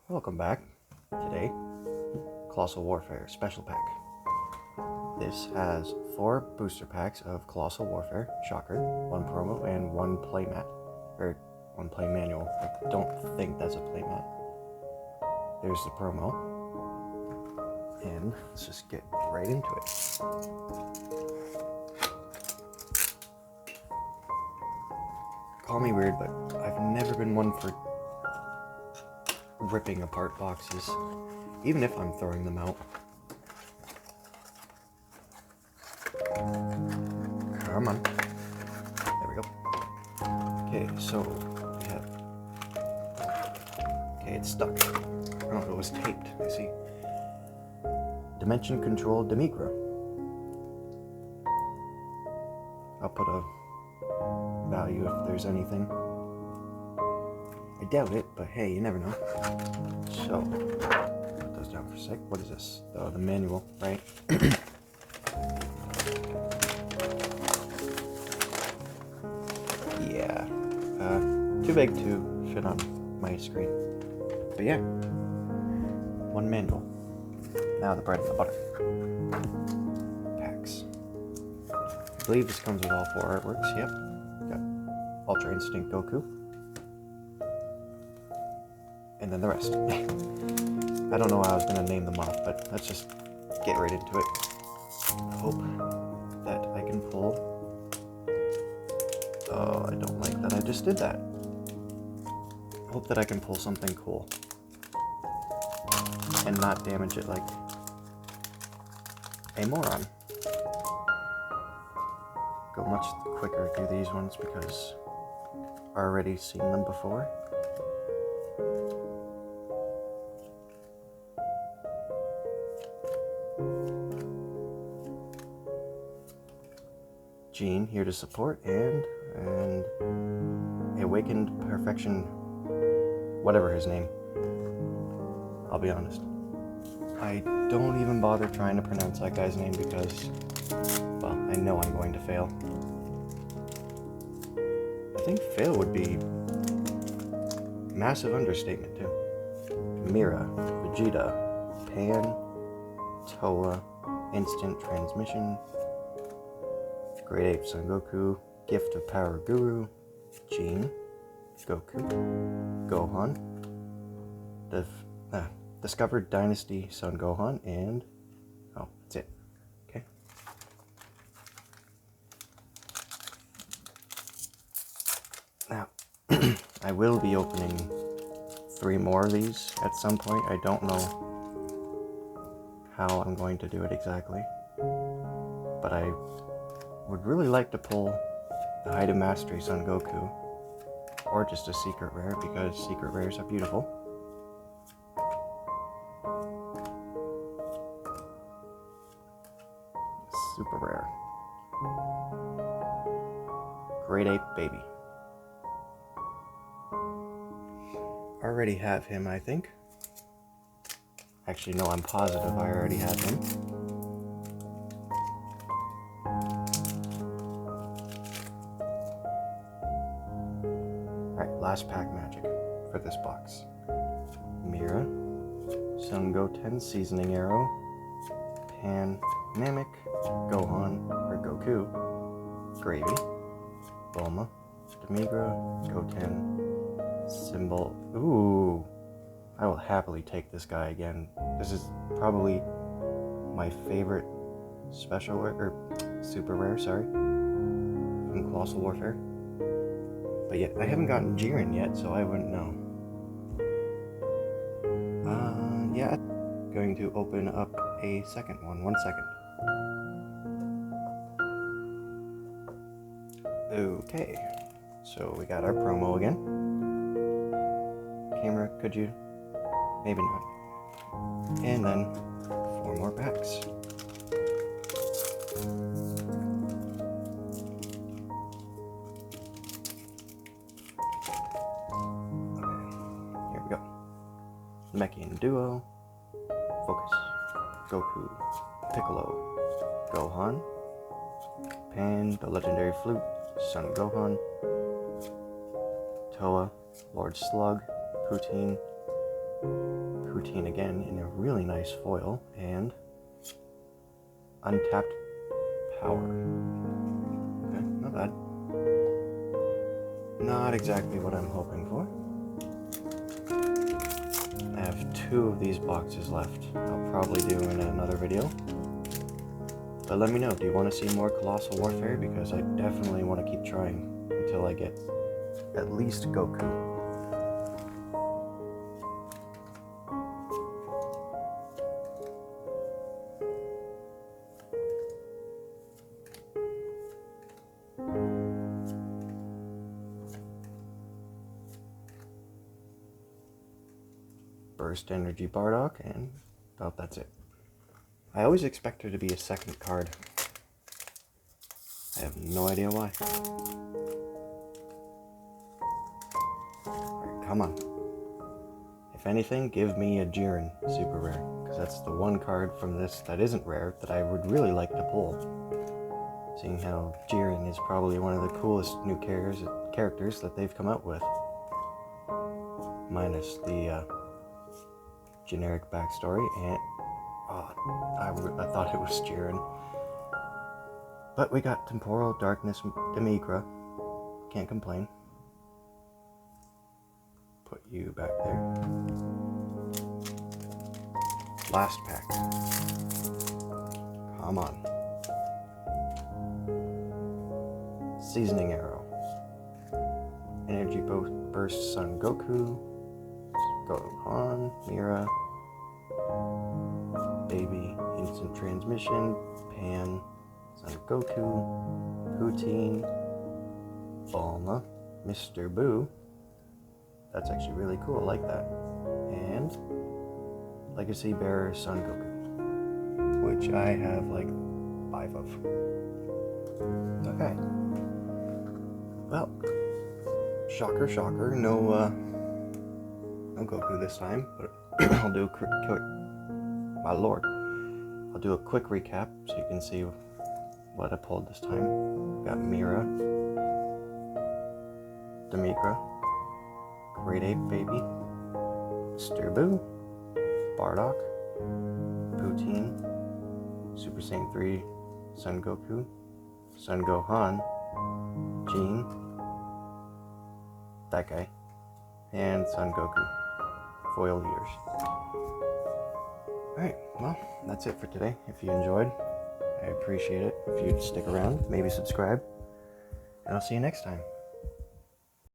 Welcome back. Today, Colossal Warfare Special Pack. This has 4 booster packs of Colossal Warfare, shocker, 1 promo, and 1 playmat. Or 1 play manual. I don't think that's a playmat. There's the promo. And let's just get right into it. Call me weird, but I've never been one for ripping apart boxes, even if I'm throwing them out. Come on. There we go. Okay, so we have... Okay, it's stuck. Oh, it was taped, I see. Dimension Control Demigro. I'll put a value if there's anything. I doubt it, but hey, you never know. So, put those down for a sec. What is this? Oh, the manual, right? Yeah. Too big to fit on my screen. But yeah. 1 manual. Now the bread and the butter. Packs. I believe this comes with all 4 artworks. Yep. Got Ultra Instinct Goku. And then the rest. I don't know how I was going to name them off, but let's just get right into it. Hope that I can pull... Oh, I don't like that I just did that. Hope that I can pull something cool. And not damage it like a moron. Go much quicker through these ones because I've already seen them before. Gene here to support, and Awakened Perfection, whatever his name. I'll be honest. I don't even bother trying to pronounce that guy's name because, well, I know I'm going to fail. I think fail would be massive understatement too. Mira, Vegeta, Pan, Toa, Instant Transmission, Great Ape Son Goku, Gift of Power Guru, Gene, Goku, Gohan, Discovered Dynasty Son Gohan, and oh, that's it. Okay. Now, I will be opening 3 more of these at some point. I don't know how I'm going to do it exactly, but I would really like to pull the Height of Mastery Son Goku, or just a secret rare, because secret rares are beautiful. Super rare. Great Ape Baby. Already have him, I think. Actually, no, I'm positive I already have him. Alright, last pack magic for this box. Mira, Son Goten Seasoning Arrow, Pan, Namek, Gohan, or Goku, Gravy, Bulma, Demigra, Goten, Symbol. Ooh, I will happily take this guy again. This is probably my favorite special or super rare, sorry, from Colossal Warfare. But yet, I haven't gotten Jiren yet, so I wouldn't know. Yeah, going to open up a second one. 1 second. Okay, so we got our promo again. Camera, could you? Maybe not. And then 4 more packs. Mechian Duo, Focus, Goku, Piccolo, Gohan, Pan, the Legendary Flute, Son Gohan, Toa, Lord Slug, Poutine, Poutine again in a really nice foil, and Untapped Power. Okay, not bad. Not exactly what I'm hoping for. I have 2 of these boxes left. I'll probably do in another video. But let me know, do you want to see more Colossal Warfare? Because I definitely want to keep trying until I get at least Goku. Burst Energy Bardock, and about that's it. I always expect there to be a second card. I have no idea why. Alright, come on. If anything, give me a Jiren super rare, because that's the one card from this that isn't rare that I would really like to pull. Seeing how Jiren is probably one of the coolest new characters that they've come out with. Minus the generic backstory, and I thought it was Jiren. But we got Temporal Darkness Demigra. Can't complain. Put you back there. Last pack. Come on. Seasoning Arrow. Energy Burst Son Goku. Gohan, Mira. Baby, Instant Transmission, Pan, Son Goku, Poutine, Bulma, Mr. Boo. That's actually really cool, I like that. And Legacy Bearer Son Goku, which I have like 5 of. Okay. Well, shocker, shocker, no Goku this time, but I'll do a quick, my lord. I'll do a quick recap so you can see what I pulled this time. Got Mira, Demigra, Great Ape Baby, Mr. Boo, Bardock, Poutine, Super Saiyan 3, Son Goku, Son Gohan, Gene, that guy, and Son Goku. Foil leaders. Alright, well, that's it for today. If you enjoyed, I appreciate it. If you'd stick around, maybe subscribe, and I'll see you next time.